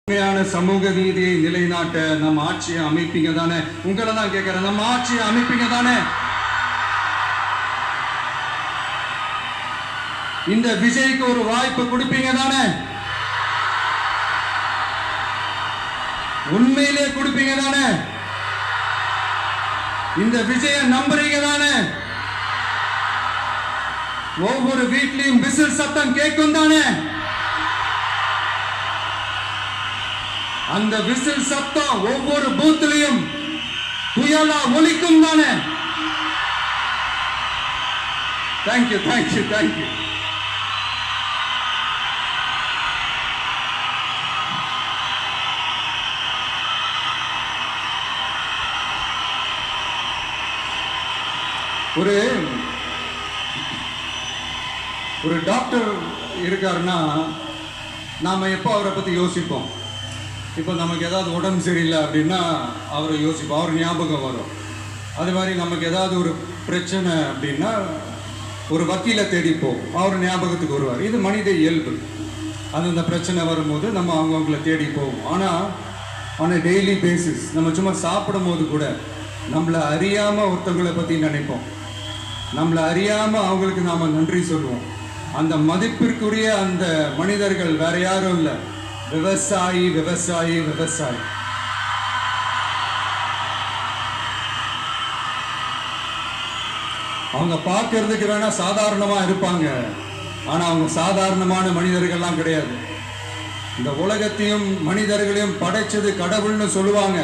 உண்மையான சமூக நீதியை நிலைநாட்ட நம்ம ஆட்சியை அமைப்பீங்க தானே? உங்களை தான் கேட்கிறேன், நம்ம ஆட்சியை அமைப்பீங்க தானே? இந்த விஜய்க்கு ஒரு வாய்ப்பு கொடுப்பீங்க தானே? உண்மையிலே கொடுப்பீங்க தானே? இந்த விஜய நம்புறீங்க தானே? ஒவ்வொரு வீட்லயும் விசில் சத்தம் கேட்கும் தானே? அந்த விசில் சத்தம் ஒவ்வொரு பூத்திலையும் புயலா ஒலிக்கும் தானே? Thank you thank you thank you. ஒரு டாக்டர் இருக்காருன்னா நாம எப்போ அவரை பத்தி யோசிப்போம்? இப்போ நமக்கு ஏதாவது உடம்பு சரியில்லை அப்படின்னா அவரை யோசிப்போம், அவர் ஞாபகம் வரும். அது மாதிரி நமக்கு ஏதாவது ஒரு பிரச்சனை அப்படின்னா ஒரு வக்கீலை தேடிப்போம், அவர் ஞாபகத்துக்கு வருவார். இது மனித இயல்பு. அந்த பிரச்சனை வரும்போது நம்ம அவங்கவுங்கள தேடி போவோம். ஆனால் ஆன் அ டெய்லி பேசிஸ் நம்ம சும்மா சாப்பிடும் போது கூட நம்மளை அறியாமல் ஒருத்தவங்களை பற்றி நினைப்போம், நம்மளை அறியாமல் அவங்களுக்கு நாம் நன்றி சொல்லுவோம். அந்த மதிப்பிற்குரிய அந்த மனிதர்கள் வேற யாரும் இல்லை, விவசாயி விவசாயி விவசாயி. அவங்க பார்க்கறதுக்கு வேணா சாதாரணமா இருப்பாங்க, ஆனா அவங்க சாதாரணமான மனிதர்கள்லாம் கிடையாது. இந்த உலகத்தையும் மனிதர்களையும் படைச்சது கடவுள்னு சொல்லுவாங்க,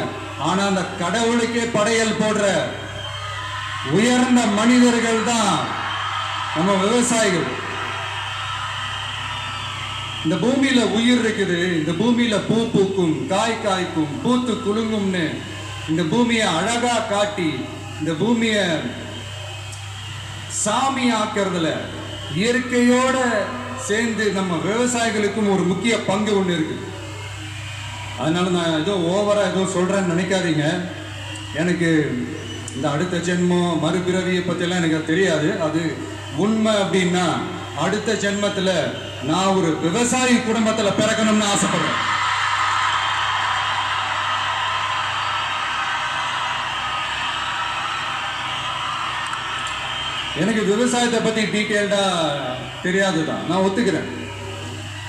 ஆனா அந்த கடவுளுக்கே படையல் போடுற உயர்ந்த மனிதர்கள் தான் நம்ம விவசாயிகள். இந்த பூமியில உயிர் இருக்குது, இந்த பூமியில பூ பூக்கும், காய் காய்க்கும், பூத்து குலுங்கும்னு இந்த பூமியை அழகா காட்டி இந்த பூமியை சாமி ஆக்கிறதுல இயற்கையோட சேர்ந்து நம்ம விவசாயிகளுக்கும் ஒரு முக்கிய பங்கு ஒன்று இருக்கு. அதனால நான் ஏதோ ஓவரா ஏதோ சொல்றேன்னு நினைக்காதீங்க. எனக்கு இந்த அடுத்த ஜென்மம் மறுபிறவியை பற்றியெல்லாம் எனக்கு தெரியாது. அது உண்மை அப்படின்னா அடுத்த ஜென்மத்தில் நான் ஒரு விவசாயி குடும்பத்தில் பிறக்கணும்னு ஆசைப்படுறேன். எனக்கு விவசாயத்தை பற்றி டீட்டெயில்டா தெரியாதுதான், நான் ஒத்துக்கிறேன்.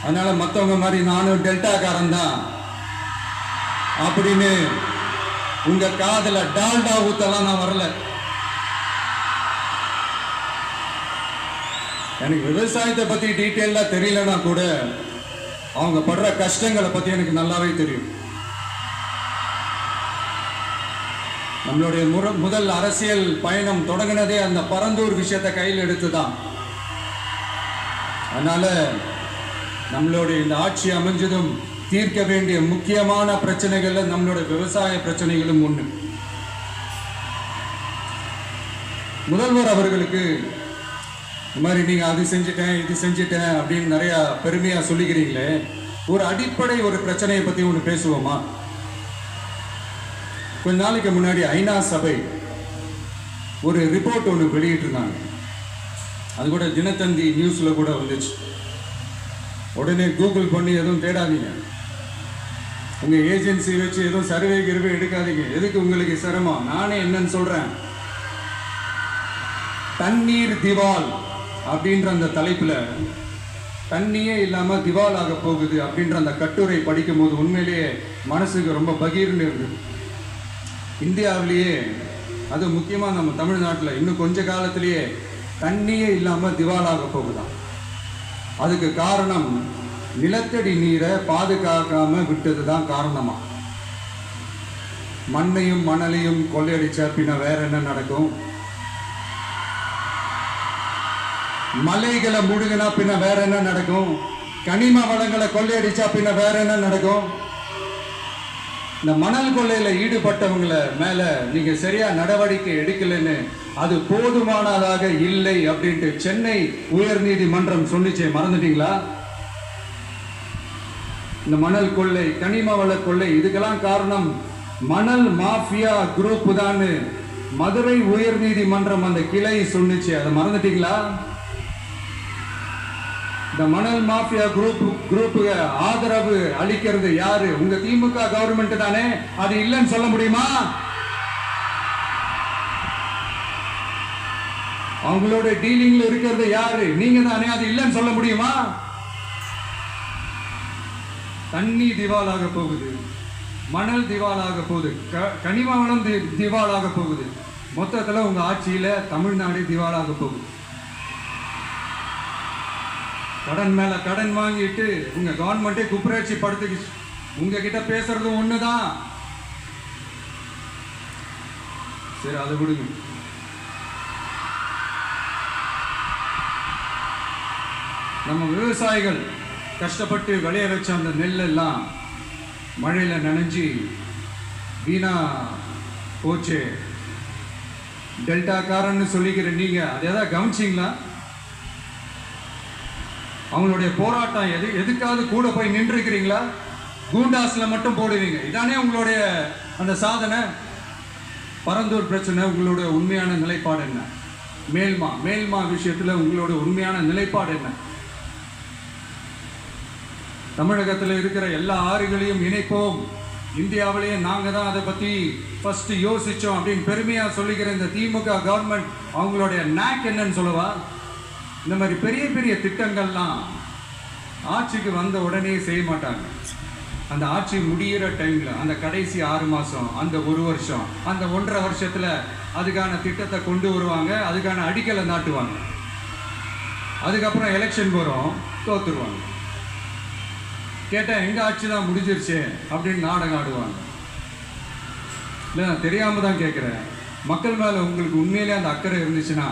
அதனால மற்றவங்க மாதிரி நானும் டெல்டாக்காரன் தான் அப்படின்னு உங்க காதல டால்டா ஊத்தலாம் நான் வரல. எனக்கு விவசாயத்தை பத்தி டீட்டெயிலா தெரியலன்னா கூட அவங்க படுற கஷ்டங்களை பத்தி எனக்கு நல்லாவே தெரியும். நம்மளுடைய முதல் அரசியல் பயணம் தொடங்கினதே அந்த பரந்தூர் விஷயத்தை கையில் எடுத்துதான். அதனால நம்மளுடைய இந்த ஆட்சி அமைஞ்சதும் தீர்க்க வேண்டிய முக்கியமான பிரச்சனைகள்ல நம்மளுடைய விவசாய பிரச்சனைகளும் ஒண்ணு. முதல்வர் அவர்களுக்கு இந்த மாதிரி நீங்க அது செஞ்சுட்டேன் இது செஞ்சுட்டேன் அப்படின்னு நிறைய பெருமையா சொல்லிக்கிறீங்களே, ஒரு அடிப்படை ஒரு பிரச்சனையை பத்தி ஒன்று பேசுவோமா? கொஞ்ச நாளைக்கு முன்னாடி ஐநா சபை ஒரு ரிப்போர்ட் ஒன்று வெளியிட்டிருந்தாங்க. அது கூட தினத்தந்தி நியூஸ்ல கூட வந்துச்சு. உடனே கூகுள் பண்ணி எதுவும் தேடாதீங்க, உங்க ஏஜென்சி வச்சு எதுவும் சர்வே கிருவே எடுக்காதீங்க. எதுக்கு உங்களுக்கு சிரமம்? நானே என்னன்னு சொல்றேன். தண்ணீர் திவால் அப்படின்ற அந்த தலைப்புல தண்ணியே இல்லாம திவால் ஆக போகுது அப்படின்ற அந்த கட்டுரை படிக்கும் போது உண்மையிலேயே மனசுக்கு ரொம்ப பகீர்னு இருந்தது. இந்தியாவிலேயே அது முக்கியமா நம்ம தமிழ்நாட்டில் இன்னும் கொஞ்ச காலத்திலேயே தண்ணியே இல்லாம திவாலாக போகுதான். அதுக்கு காரணம் நிலத்தடி நீரை பாதுகாக்காம விட்டது தான் காரணமா. மண்ணையும் மணலையும் கொள்ளையடிச்சா பின்ன வேற என்ன நடக்கும்? மலைகளை முழுகினா பின்ன வேற என்ன நடக்கும்? கனிம வளங்களை கொள்ளையடிச்சா பின்ன வேற என்ன நடக்கும்? இந்த மணல் கொள்ளையில ஈடுபட்டவங்களை மேல நீங்க சரியா நடவடிக்கை எடுக்கலன்னு அது போதுமானதாக இல்லை அப்படின்ட்டு சென்னை உயர் நீதிமன்றம் சொன்னிச்சே, மறந்துட்டீங்களா? இந்த மணல் கொள்ளை, கனிம வள கொள்ளை, இதுக்கெல்லாம் காரணம் மணல் மாஃபியா குரூப் தான் மதுரை உயர் நீதிமன்றம் அந்த கிளை சொன்னிச்சு, அதை மறந்துட்டீங்களா? இந்த மணல் மாஃபியா குரூப்புக்கு ஆதரவு அளிக்கிறது யாரு? உங்க திமுக கவர்மெண்ட் தானே. அது இல்லைன்னு சொல்ல முடியுமா? அவங்களோட டீலிங்ல இருக்கிறது யாரு? நீங்க தானே. அது இல்லைன்னு சொல்ல முடியுமா? தண்ணி திவாலாக போகுது, மணல் திவாலாக போகுது, கனிம வளம் திவாலாக போகுது. மொத்தத்தில் உங்க ஆட்சியில தமிழ்நாடு திவாலாக போகுது. கடன் மேல கடன் வாங்கிட்டு உங்க கவர்மெண்டே குப்பராட்சி படுத்து உங்ககிட்ட பேசுறது ஒண்ணுதான். சரி, அதை விடுங்க. நம்ம விவசாயிகள் கஷ்டப்பட்டு விளைய வச்ச அந்த நெல்லெல்லாம் மழையில நனைஞ்சி வீணா போச்சு. டெல்டாக்காரன்னு சொல்லிக்கிற நீங்க அதை ஏதாவது கவனிச்சிங்களா? அவங்களுடைய போராட்டம் எதுக்காவது கூட போய் நின்றுக்கிறீங்களா? கூண்டாஸ்ல மட்டும் போடுவீங்க. இதானே உங்களுடைய அந்த சாதனை. பரந்தூர் பிரச்சனை உங்களுடைய உண்மையான நிலைப்பாடு என்ன? மேல்மா விஷயத்துல உங்களோட உண்மையான நிலைப்பாடு என்ன? தமிழகத்தில் இருக்கிற எல்லா ஆறுகளையும் இணைப்போம், இந்தியாவிலேயே நாங்க தான் அதை பத்தி ஃபர்ஸ்ட் யோசிச்சோம் அப்படின்னு பெருமையா சொல்லிக்கிற இந்த திமுக கவர்மெண்ட் அவங்களுடைய நாக் என்னன்னு சொல்லவா? இந்த மாதிரி பெரிய பெரிய திட்டங்கள்லாம் ஆட்சிக்கு வந்த உடனே செய்ய மாட்டாங்க. அந்த ஆட்சி முடிகிற டைம்ல, அந்த கடைசி 6 மாசம், அந்த 1 வருஷம், அந்த 1.5 வருஷத்துல அதுக்கான திட்டத்தை கொண்டு வருவாங்க, அதுக்கான அடிக்கலை நாட்டுவாங்க. அதுக்கப்புறம் எலெக்ஷன் வரும், தோத்துருவாங்க. கேட்டேன், எங்க ஆட்சி தான் முடிஞ்சிருச்சு அப்படின்னு நாடகம் ஆடுவாங்க. இல்லை, நான் தெரியாம தான் கேட்குறேன். மக்கள் மேல உங்களுக்கு உண்மையிலே அந்த அக்கறை இருந்துச்சுன்னா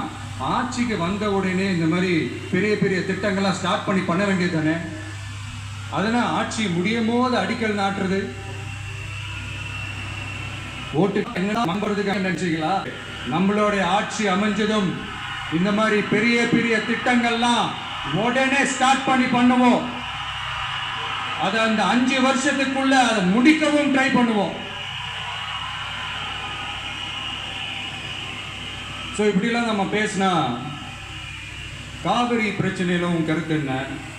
ஆட்சிக்கு வந்த உடனே இந்த மாதிரி பெரிய பெரிய திட்டங்கள்லாம் ஸ்டார்ட் பண்ண வேண்டியது தானே. அதனால் ஆட்சி முடியும் போது அடிக்கல் நாட்டுறது ஓட்டு நம்புறதுக்காக நினைச்சீங்களா? நம்மளுடைய ஆட்சி அமைஞ்சதும் இந்த மாதிரி பெரிய பெரிய திட்டங்கள்லாம் உடனே ஸ்டார்ட் பண்ணுவோம். அதை அந்த 5 வருஷத்துக்குள்ள அதை முடிக்கவும் ட்ரை பண்ணுவோம். ஸோ இப்படிலாம் நம்ம பேசினா காவிரி பிரச்சனையில உன் கருத்து என்ன,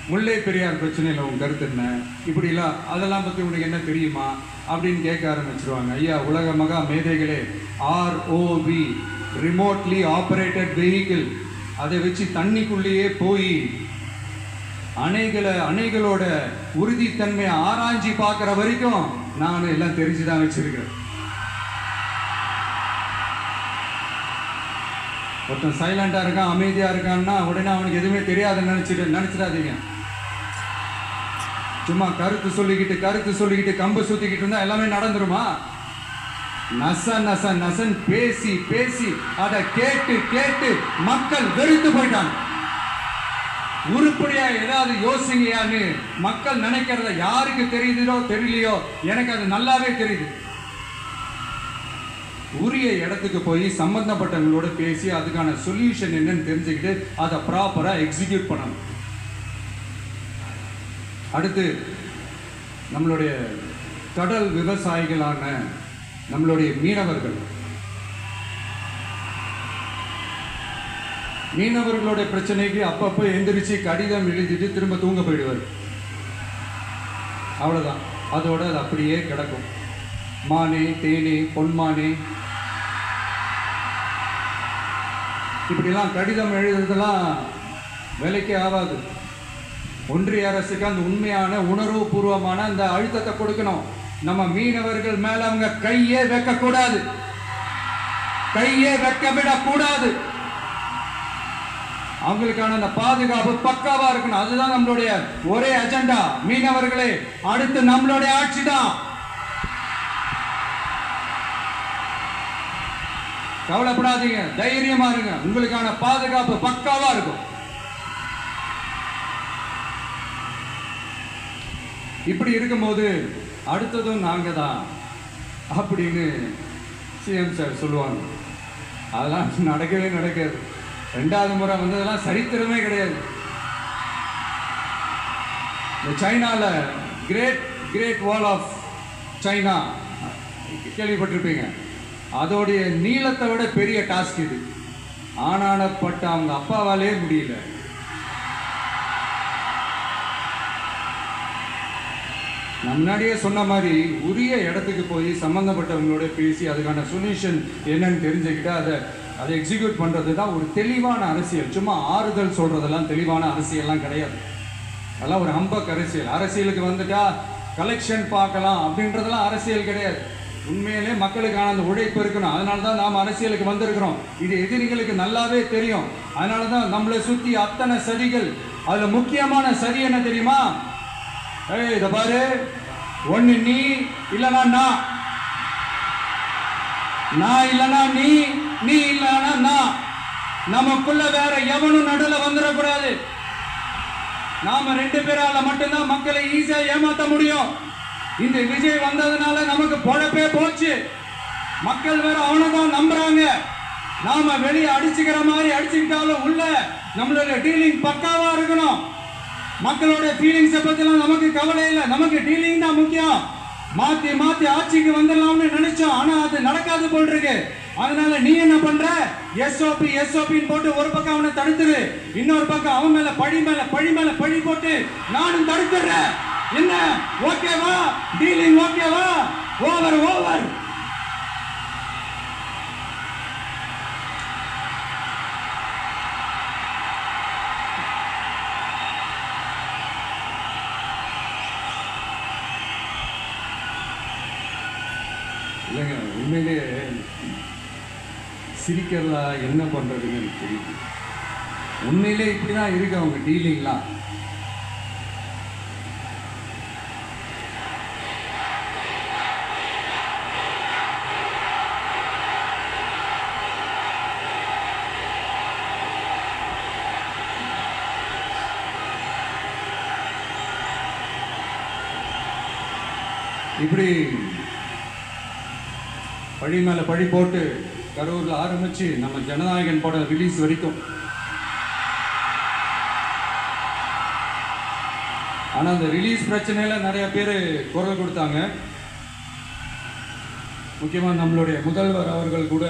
முல்லை பெரியார் பிரச்சனையில உன் கருத்து என்ன, இப்படிலாம் அதெல்லாம் பற்றி உனக்கு என்ன தெரியுமா அப்படின்னு கேட்க ஆரம்பிச்சிருவாங்க. ஐயா, உலக மகா மேதைகளே, ROV, ரிமோட்லி ஆப்ரேட்டட் வெஹிக்கிள், அதை வச்சு தண்ணிக்குள்ளேயே போய் அணைகளோட உறுதித்தன்மையை ஆராய்ச்சி பார்க்குற வரைக்கும் நான் எல்லாம் தெரிஞ்சுதான் வச்சிருக்கிறேன். ஒருத்தன் சைலண்டா இருக்கான், அமைதியா இருக்கான்னா உடனே அவனுக்கு எதுவுமே தெரியாதுன்னு நினைச்சிடாதீங்க. சும்மா கருத்து சொல்லிக்கிட்டு கம்பு சுத்திக்கிட்டு இருந்தா எல்லாமே நடந்துருமா? நசன் பேசி அதை கேட்டு மக்கள் வெறுத்து போயிட்டாங்க. உருப்படியா ஏதாவது யோசிங்கயான்னு மக்கள் நினைக்கிறத யாருக்கு தெரியுதோ தெரியலையோ, எனக்கு அது நல்லாவே தெரியுது. உரிய இடத்துக்கு போய் சம்பந்தப்பட்டவங்களோட பேசி அதுக்கான சொல்யூஷன் என்னன்னு தெரிஞ்சுக்கிட்டு அதை ப்ராப்பரா எக்ஸிக்யூட் பண்ணணும். அடுத்து நம்மளுடைய கடல் விவசாயிகளான நம்மளுடைய மீனவர்களுடைய பிரச்சனைக்கு அப்பப்போ எந்திரிச்சு கடிதம் எழுதிட்டு திரும்ப தூங்க போயிடுவார். அவ்வளவுதான், அதோட அது அப்படியே கிடக்கும். மானே, தேனே, பொன்மானே, இப்படிலாம் கடிதம் எழுதுறதெல்லாம் வேலைக்கே ஆகாது. ஒன்றிய அரசுக்கு அந்த உண்மையான உணர்வு பூர்வமான அந்த அழுத்தத்தை கொடுக்கணும். நம்ம மீனவர்கள் மேல அவங்க கையே வைக்கக்கூடாது, கையே வைக்க விடக்கூடாது. அவங்களுக்கான அந்த பாதுகாப்பு பக்காவா இருக்கணும். அதுதான் நம்மளுடைய ஒரே அஜெண்டா. மீனவர்களே, அடுத்து நம்மளுடைய ஆட்சி தான். கவலைப்படாதீங்க, தைரியமா இருங்க. உங்களுக்கான பாதுகாப்பு பக்காவா இருக்கும். இப்படி இருக்கும்போது அடுத்ததும் நாங்க தான் அப்படின்னு சிஎம் சார் சொல்லுவாங்க. அதெல்லாம் நடக்காது. 2வது முறை வந்ததெல்லாம் சரித்திரமே கிடையாது. இந்த சைனால கிரேட் வால் ஆஃப் சைனா கேள்விப்பட்டிருப்பீங்க. அதோடைய நீளத்தை விட பெரிய டாஸ்க் இது. ஆனானப்பட்ட அவங்க அப்பாவாலே முடியல. நான் முன்னாடியே சொன்ன மாதிரி உரிய இடத்துக்கு போய் சம்மந்தப்பட்டவங்களோட பேசி அதுக்கான சொல்யூஷன் என்னன்னு தெரிஞ்சுக்கிட்டு அதை எக்ஸிக்யூட் பண்ணுறது தான் ஒரு தெளிவான அரசியல். சும்மா ஆறுதல் சொல்கிறதெல்லாம் தெளிவான அரசியல்லாம் கிடையாது. அதெல்லாம் ஒரு ஹம்பக் அரசியல். அரசியலுக்கு வந்துட்டா கலெக்ஷன் பார்க்கலாம் அப்படின்றதெல்லாம் அரசியல் கிடையாது. உண்மையிலே மக்களுக்கான அந்த உழைப்பு இருக்கணும். அதனால தான் நாம் அரசியலுக்கு வந்திருக்கிறோம். இது எதிரிகளுக்கு நல்லாவே தெரியும். அதனால தான் நம்மளை சுற்றி அத்தனை சதிகள். அதில் முக்கியமான சதி என்ன தெரியுமா? இதை பாரு, ஒன்று நீ இல்லைனா நான் இல்லைனா நீ இல்லைனா நான். நமக்குள்ள வேற எவனும் நடுவில் வந்துடக்கூடாது. நாம 2 பேரால மட்டும்தான் மக்களை ஈஸியா ஏமாத்த முடியும். இந்த விஜய் வந்ததுனால நமக்கு பொழப்பே போச்சு. மக்கள் வேற அவனை தான் நம்புறாங்க. நாம வெளியே அடிச்சுக்கிற மாதிரி அடிச்சுக்கிட்டாலும் உள்ள நம்மளோட டீலிங் பக்காவா இருக்கணும். மக்களோட ஃபீலிங்ஸை பத்திலாம் நமக்கு கவலை இல்லை. நமக்கு டீலிங் தான் முக்கியம். மாத்தி மாத்தி ஆட்சிக்கு வந்துடலாம்னு நினைச்சோம். ஆனா அது நடக்காது போல் இருக்கு. அதனால நீ என்ன பண்ற? எஸ்ஓபி போட்டு ஒரு பக்கம் அவனை தடுத்துரு, இன்னொரு பக்கம் அவன் மேல பழி போட்டு நானும் தடுத்துறேன். என்ன ஓகேவா? டீலிங் ஓகேவா? ஓவர். இல்லைங்க, உண்மையிலேயே சிரிக்கிறதா என்ன பண்றதுன்னு எனக்கு தெரியுது. உண்மையிலே இப்படிதான் இருக்கு அவங்க டீலிங்லாம். இப்படி பழி மேல பழி போட்டு கரூர்ல ஆரம்பிச்சு நம்ம ஜனநாயகன் படம் ரிலீஸ் வரைக்கும். ஆனா அந்த ரிலீஸ் பிரச்சனையில நிறைய பேர் குரல் கொடுத்தாங்க. முக்கியமா நம்மளுடைய முதல்வர் அவர்கள் கூட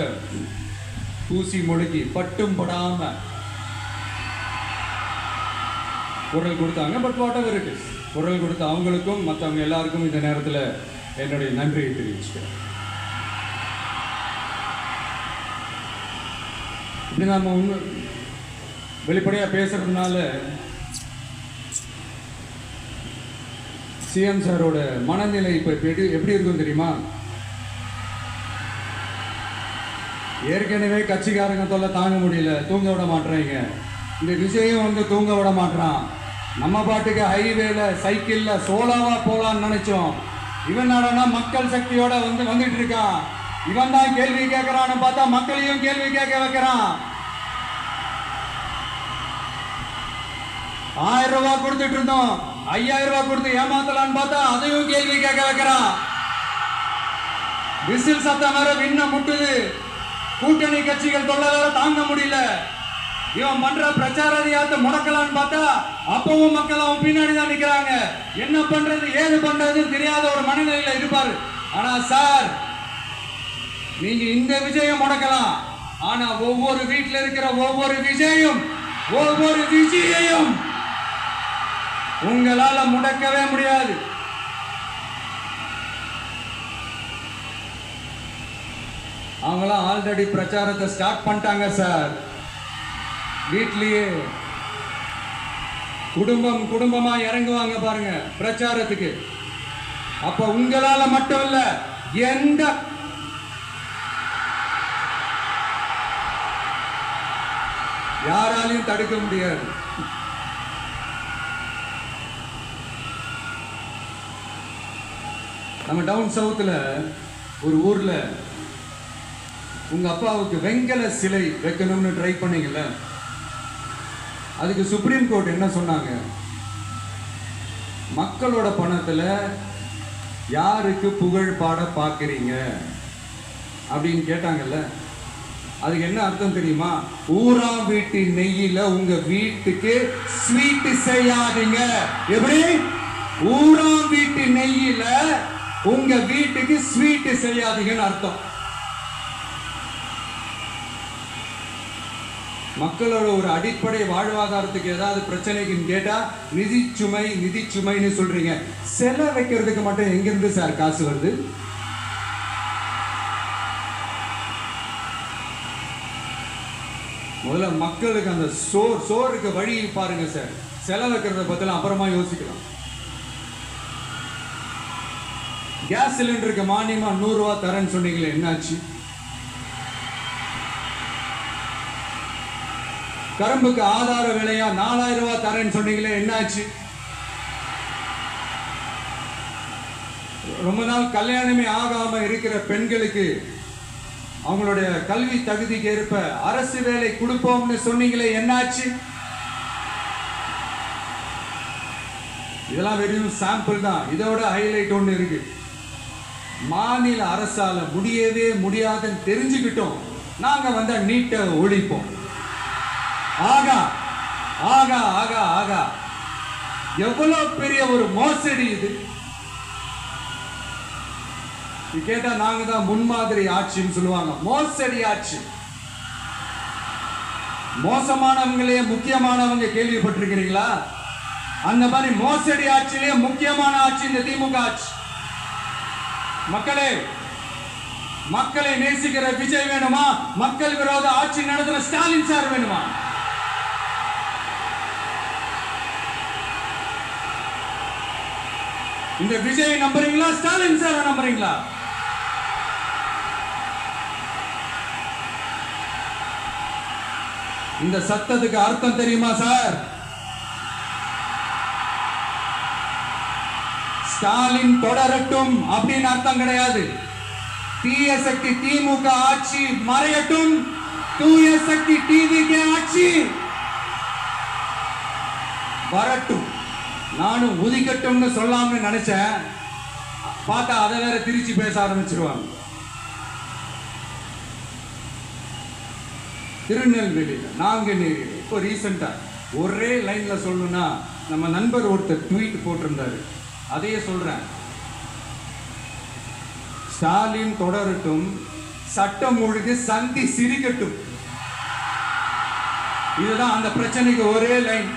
பூசி முழுக்கி பட்டும் படாம குரல் கொடுத்தாங்க. But what ever it is, குரல் கொடுத்த அவங்களுக்கும் மற்றவங்க எல்லாருக்கும் இந்த நேரத்தில் என்னுடைய நன்றியை தெரிவிச்சுக்கிறேன். இப்படி நம்ம வெளிப்படையாக பேசுறதுனால சிஎம் சாரோட மனநிலை இப்போ எப்படி இருக்கும் தெரியுமா? ஏற்கனவே கட்சிக்காரங்க தொல்லை தாங்க முடியல, தூங்க விட மாட்டேறீங்க. இந்த விஜயம் வந்து தூங்க விட மாட்டான். நம்ம பாட்டுக்கு ஹைவேல சைக்கிள்ல சோலாவா போலான்னு நினைச்சோம். இவன் நடனா மக்கள் சக்தியோட வந்துட்டு இருக்கான். இவன் தான் கேள்வி கேட்கறான்னு பார்த்தா மக்களையும் கேள்வி கேட்க வைக்கிறான். 1000 ரூபாய் கொடுத்துட்டு இருந்தோம், 5000 ரூபாய் கொடுத்து ஏமாத்தலான்னு பார்த்தா அதையும் கேள்வி கேட்க வைக்கிறான். விசில் சத்தம் வேற விண்ண முட்டுது. கூட்டணி கட்சிகள் தொல்லை வேற தாங்க முடியல. இவன் பண்ற பிரச்சாரத்தை முடக்கலான்னு பார்த்தா அப்பவும் மக்கள் அவன் பின்னாடி தான் நிக்கிறாங்க. என்ன பண்றது ஏது பண்றதுன்னு தெரியாத ஒரு மனநிலையில இருப்பாரு. ஆனா சார், நீங்க இந்த விஜயம் முடக்கலாம். ஆனா ஒவ்வொரு வீட்டில் இருக்கிற ஒவ்வொரு விஜயும் உங்களால முடக்கவே முடியாது. அவங்களாம் ஆல்ரெடி பிரச்சாரத்தை ஸ்டார்ட் பண்ணிட்டாங்க சார். வீட்லயே குடும்பமா இறங்குவாங்க பாருங்க பிரச்சாரத்துக்கு. அப்ப உங்களால மட்டும் இல்ல, எந்த யாராலையும் தடுக்க முடியாது. நம்ம டவுன் சவுத்துல ஒரு ஊர்ல உங்க அப்பாவுக்கு வெங்கல சிலை வைக்கணும்னு ட்ரை பண்ணீங்கல்ல, அதுக்கு சுப்ரீம் கோர்ட் என்ன சொன்னாங்க? மக்களோட பணத்துல யாருக்கு புகழ் பாட பார்க்குறீங்க அப்படின்னு கேட்டாங்கல்ல. அதுக்கு என்ன அர்த்தம் தெரியுமா? ஊரா வீட்டு நெய்யில உங்க வீட்டுக்கு ஸ்வீட் செய்யாதீங்க. எப்படி? ஊரா வீட்டு நெய்யில உங்க வீட்டுக்கு ஸ்வீட் செய்யாதீங்கன்னு அர்த்தம். மக்களோட ஒரு அடிப்படை வாழ்வாதாரத்துக்கு ஏதாவது பிரச்சனைக்குன்னு கேட்டா நிதி சுமைன்னு சொல்றீங்க. செல வைக்கிறதுக்கு மட்டும் எங்கிருந்து சார் காசு வருது? முதல்ல மக்களுக்கு அந்த சோறுக்கு வழி பாருங்க சார். செலவு வைக்கிறத பத்திலாம் அப்புறமா யோசிக்கலாம். கேஸ் சிலிண்டருக்கு மானியமா 100 ரூபாய் தரேன்னு சொன்னீங்களே, என்னாச்சு? கரும்புக்கு ஆதார விலையா 4000 ரூபாய் தரேன்னு சொன்னீங்களே, என்னாச்சு? ரொம்ப நாள் கல்யாணமே ஆகாம இருக்கிற பெண்களுக்கு அவங்களுடைய கல்வி தகுதிக்கு ஏற்ப அரசு வேலை கொடுப்போம்னு சொன்னீங்களே, என்னாச்சு? இதெல்லாம் வெறும் சாம்பிள் தான். இதோட ஹைலைட் ஒன்று இருக்கு. மாநில அரசால முடியவே முடியாதுன்னு தெரிஞ்சுக்கிட்டோம், நாங்க வந்த நீட்டை ஒழிப்போம். ஆகா ஆகா ஆகா ஆகா, எவ்வளவு பெரிய ஒரு மோசடி இது! கேட்டா நாங்க தான் முன்மாதிரி ஆட்சின்னு சொல்லுவாங்க. மோசடி ஆட்சி. மோசமானவங்களே முக்கியமானவங்க கேள்விப்பட்டிருக்கிறீங்களா? அந்த மாதிரி மோசடி ஆட்சியிலே முக்கியமான ஆட்சி இந்த திமுக ஆட்சி. மக்களை நேசிக்கிற விஜய் வேணுமா? மக்கள் விரோத ஆட்சி நடத்துற ஸ்டாலின் சார் வேணுமா? இந்த விஜய் நம்புறீங்களா? ஸ்டாலின் சார் நம்புறீங்களா? இந்த சத்தத்துக்கு அர்த்தம் தெரியுமா சார்? ஸ்டாலின் தொடரட்டும் அப்படின்னு அர்த்தம் கிடையாது. தீய சக்தி திமுக ஆட்சி மறையட்டும், தூய சக்தி டிவிகே ஆட்சி வரட்டும். நானும் உதிக்கட்டும்னு சொல்லாம நினைச்சேன், பார்த்தா அதை வேற திருச்சி பேச ஆரம்பிச்சிருவாங்க. திருநெல்வேலியில, நாங்குநேரியில இப்போ ரீசெண்டா ஒரே லைன்ல சொல்லணும்னா, நம்ம நண்பர் ஒருத்தர் ட்வீட் போட்டிருந்தாரு, அதையே சொல்றேன். ஸ்டாலின் தொடரட்டும், சட்டம் ஒழுங்கு சந்தி சிரிக்கட்டும். இதுதான் அந்த பிரச்சனைக்கு ஒரே லைன்.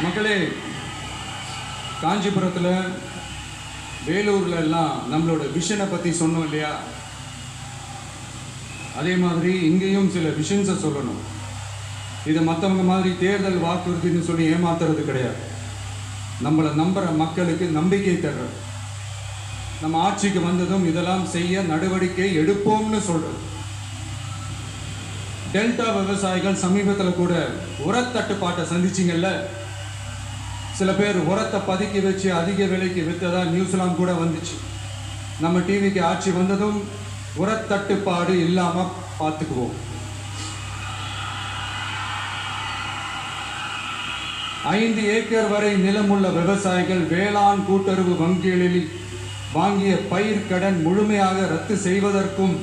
மக்களே, காஞ்சிபுரத்தில், வேலூர்ல எல்லாம் நம்மளோட விஷனை பற்றி சொன்னோம் இல்லையா? அதே மாதிரி இங்கேயும் சில விஷன்ஸை சொல்லணும். இதை மற்றவங்க மாதிரி தேர்தல் வாக்குறுதின்னு சொல்லி ஏமாத்துறது கிடையாது. நம்மளை நம்புகிற மக்களுக்கு நம்பிக்கை தர்றது. நம்ம ஆட்சிக்கு வந்ததும் இதெல்லாம் செய்ய நடவடிக்கை எடுப்போம்னு சொல்றது. டெல்டா விவசாயிகள் சமீபத்தில் கூட உரத்தட்டுப்பாட்டை சந்திச்சிங்கல்ல. சில பேர் உரத்தை பதுக்கி வச்சு அதிக விலைக்கு விற்றதா நியூஸ்லாம் கூட வந்துச்சு. நம்ம டிவிக்கு ஆட்சி வந்ததும் உரத்தட்டுப்பாடு இல்லாமல் பார்த்துக்குவோம். 5 ஏக்கர் வரை நிலமுள்ள விவசாயிகள் வேளாண் கூட்டுறவு வங்கிகளில் வாங்கிய பயிர் கடன் முழுமையாக ரத்து செய்வதற்கும்,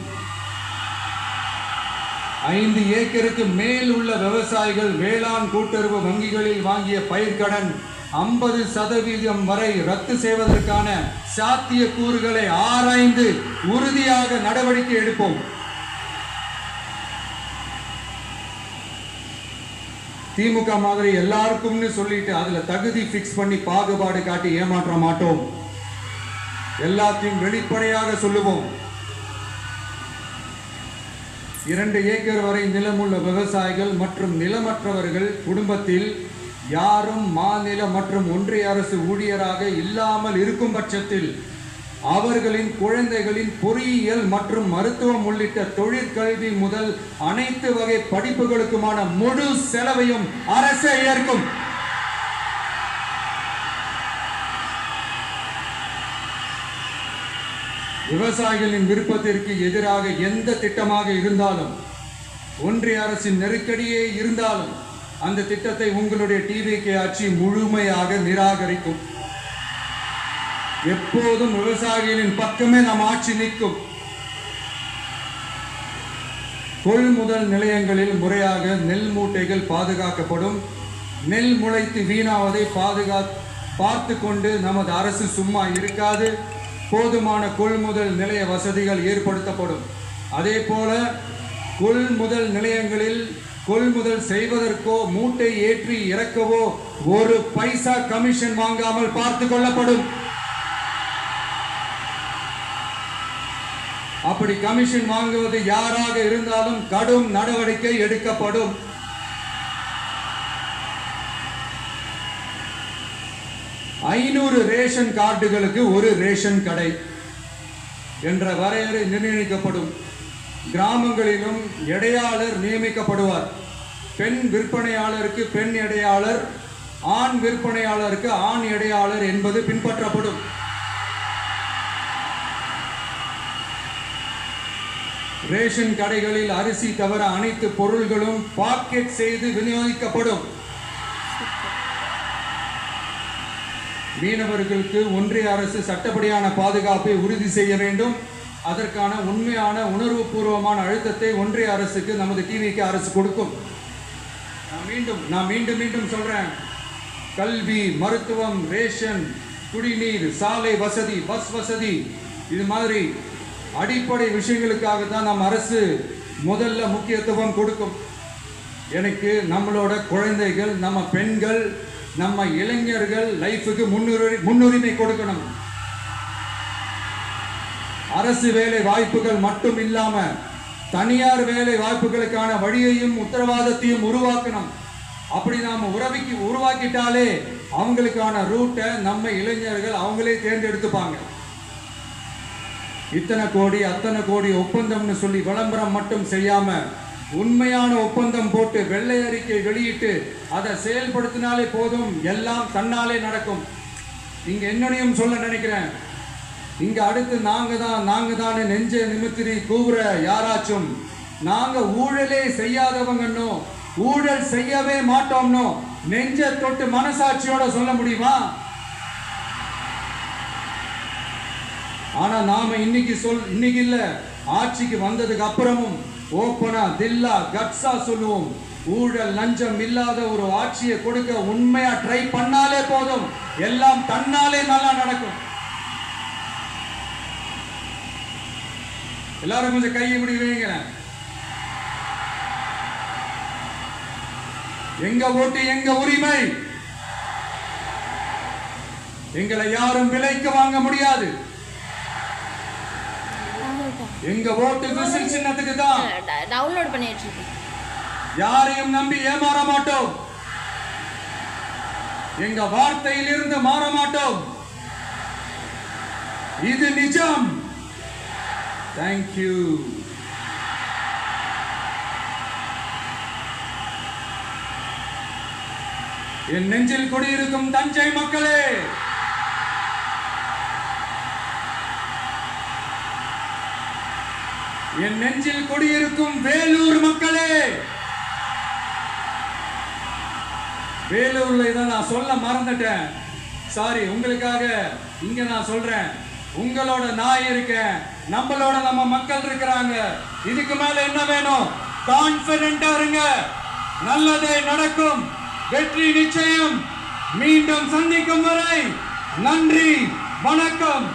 5 ஏக்கருக்கு மேல் உள்ள விவசாயிகள் வேளாண் கூட்டுறவு வங்கிகளில் வாங்கிய பயிர்க்கடன் 50% வரை ரத்து செய்வதற்கான சாத்திய கூறுகளை ஆராய்ந்து உறுதியாக நடவடிக்கை எடுப்போம். திமுக மாதிரி எல்லாருக்கும்னு சொல்லிட்டு அதுல தகுதி பிக்ஸ் பண்ணி பாகுபாடு காட்டி ஏமாற்ற மாட்டோம். எல்லாத்தையும் வெளிப்படையாக சொல்லுவோம். 2 ஏக்கர் வரை நிலமுள்ள விவசாயிகள் மற்றும் நிலமற்றவர்கள் குடும்பத்தில் யாரும் மாநில மற்றும் ஒன்றிய அரசு ஊழியராக இல்லாமல் இருக்கும் பட்சத்தில் அவர்களின் குழந்தைகளின் பொறியியல் மற்றும் மருத்துவம் உள்ளிட்ட தொழிற்கல்வி முதல் அனைத்து வகை படிப்புகளுக்குமான முழு செலவையும் அரசே ஏற்கும். விவசாயிகளின் விருப்பத்திற்கு எதிராக எந்த திட்டமாக இருந்தாலும், ஒன்றிய அரசின் நெருக்கடியே இருந்தாலும், அந்த திட்டத்தை உங்களுடைய டிவிகே ஆட்சி முழுமையாக நிராகரிக்கும். எப்போதும் விவசாயிகளின் பக்கமே நம் ஆட்சி நிற்கும். கொள்முதல் நிலையங்களில் முறையாக நெல் மூட்டைகள் பாதுகாக்கப்படும். நெல் முளைத்து வீணாவதை பார்த்து கொண்டு நமது அரசு சும்மா இருக்காது. போதுமான கொள்முதல் நிலைய வசதிகள் ஏற்படுத்தப்படும். அதே போல கொள்முதல் நிலையங்களில் கொள்முதல் செய்வதற்கோ மூட்டை ஏற்றி இறக்கவோ ஒரு பைசா கமிஷன் வாங்காமல் பார்த்து கொள்ளப்படும். அப்படி கமிஷன் வாங்குவது யாராக இருந்தாலும் கடும் நடவடிக்கை எடுக்கப்படும். ஐநூறு ரேஷன் கார்டுகளுக்கு ஒரு ரேஷன் கடை என்ற வரையறை நிர்ணயிக்கப்படும். கிராமங்களிலும் எடையாளர் நியமிக்கப்படுவார். பெண் விற்பனையாளருக்கு பெண் எடையாளர், ஆண் விற்பனையாளருக்கு ஆண் எடையாளர் என்பது பின்பற்றப்படும். ரேஷன் கடைகளில் அரிசி தவிர அனைத்து பொருள்களும் பாக்கெட் செய்து விநியோகிக்கப்படும். மீனவர்களுக்கு ஒன்றிய அரசு சட்டப்படியான பாதுகாப்பை உறுதி செய்ய வேண்டும். அதற்கான உண்மையான உணர்வுபூர்வமான அழுத்தத்தை ஒன்றிய அரசுக்கு நமது டிவிக்கு அரசு கொடுக்கும். நான் மீண்டும் சொல்றேன், கல்வி, மருத்துவம், ரேஷன், குடிநீர், சாலை வசதி, பஸ் வசதி, இது மாதிரி அடிப்படை விஷயங்களுக்காக தான் நம் அரசு முதல்ல முக்கியத்துவம் கொடுக்கும். எனக்கு நம்மளோட குழந்தைகள், நம்ம பெண்கள், நம்ம இளைஞர்கள் லைஃபுக்கு முன்னுரிமை கொடுக்கணும். அரசு வேலை வாய்ப்புகள் மட்டும் இல்லாம தனியார் வேலை வாய்ப்புகளுக்கான வழியையும் உத்தரவாதத்தையும் உருவாக்கணும். அப்படி நாம உருவாக்கிட்டாலே அவங்களுக்கான ரூட்டை நம்ம இளைஞர்கள் அவங்களே தேர்ந்தெடுத்துப்பாங்க. இத்தனை கோடி அத்தனை கோடி ஒப்பந்தம்னு சொல்லி விளம்பரம் மட்டும் செய்யாம உண்மையான ஒப்பந்தம் போட்டு வெள்ளை அறிக்கை வெளியிட்டு அதை செயல்படுத்தினாலே போதும், எல்லாம் தன்னாலே நடக்கும். இங்க என்னனையும் சொல்ல நினைக்கிறேன், இங்க அடுத்து நாங்க தான் நெஞ்ச நிமித்திரி கூவுற யாராச்சும் நாங்க ஊழலே செய்யாதவங்கன்னோ ஊழல் செய்யவே மாட்டோம்னோ நெஞ்ச தொட்டு மனசாட்சியோட சொல்ல முடியுமா? ஆனா நாம இன்னைக்கு இல்ல, ஆட்சிக்கு வந்ததுக்கு அப்புறமும் ஓப்பனா தில்லா கட்ஸா சொல்லுவோம், ஊழல் லஞ்சம் இல்லாத ஒரு ஆட்சியை கொடுக்க உண்மையா ட்ரை பண்ணாலே போதும், எல்லாம் தன்னாலே நல்லா நடக்கும். எல்லாரும் கொஞ்சம் கையை இப்படி வைங்க. எங்க ஓட்டு எங்க உரிமை, எங்களை யாரும் விலைக்கு வாங்க முடியாது. எங்க ஓட்டு விசில் சின்னத்துக்கு தான். டவுன்லோட் பண்ணிட்டு இருக்கேன். யாரையும் நம்பி ஏமாற மாட்டோம். எங்க வார்த்தையிலிருந்து மாற மாட்டோம். இது நிஜம். Thank you. என் நெஞ்சில் குடியிருக்கும் தஞ்சை மக்களே, என் நெஞ்சில் குடியிருக்கும் வேலூர் மக்களே, வேலூர்ல இதை நான் சொல்ல மறந்துட்டேன், சாரி. உங்களுக்காக இங்க நான் சொல்றேன், உங்களோட நான் இருக்கேன், நம்மளோட நம்ம மக்கள் இருக்கிறாங்க. இதுக்கு மேல என்ன வேணும்? கான்பிடென்டா இருங்க, நல்லதே நடக்கும், வெற்றி நிச்சயம். மீண்டும் சந்திக்கும் வரை நன்றி, வணக்கம்.